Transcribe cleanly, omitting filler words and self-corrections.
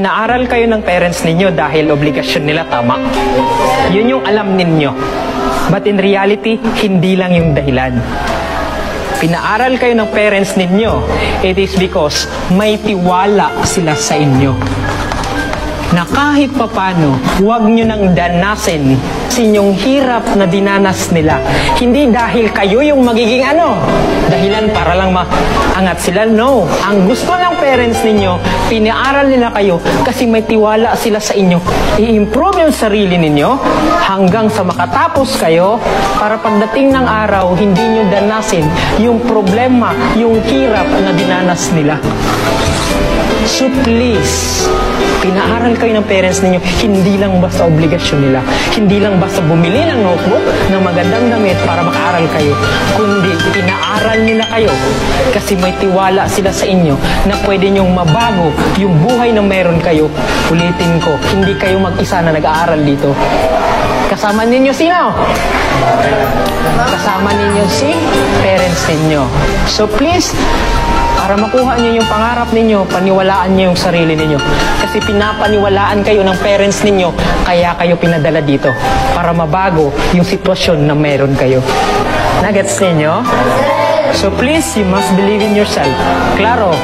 Naaral kayo ng parents ninyo dahil obligasyon nila, tama? Yun yung alam ninyo. But in reality, hindi lang yung dahilan. Pinaaral kayo ng parents ninyo, it is because may tiwala sila sa inyo. Na kahit papano, huwag nyo nang danasin sa inyong hirap na dinanas nila. Hindi dahil kayo yung magiging dahilan para lang maangat sila. No. Ang gusto ng parents ninyo, pinaaral nila kayo kasi may tiwala sila sa inyo. I-improve yung sarili ninyo hanggang sa makatapos kayo para pagdating ng araw, hindi nyo danasin yung problema, yung hirap na dinanas nila. So please, pinaaral kayo ng parents ninyo, hindi lang basta obligasyon nila, hindi lang basta bumili ng notebook ng magandang damit para makaaral kayo, kundi pinaaral nila kayo kasi may tiwala sila sa inyo na pwede nyong mabago yung buhay na meron kayo. Ulitin ko, hindi kayo mag-isa na nag-aaral dito. Kasama ninyo sino? Kasama ninyo si parents ninyo. So please, para makuha niyo yung pangarap ninyo, paniwalaan niyo yung sarili ninyo. Kasi pinapaniwalaan kayo ng parents ninyo, kaya kayo pinadala dito. Para mabago yung sitwasyon na meron kayo. Nagets ninyo? So please, you must believe in yourself. Klaro?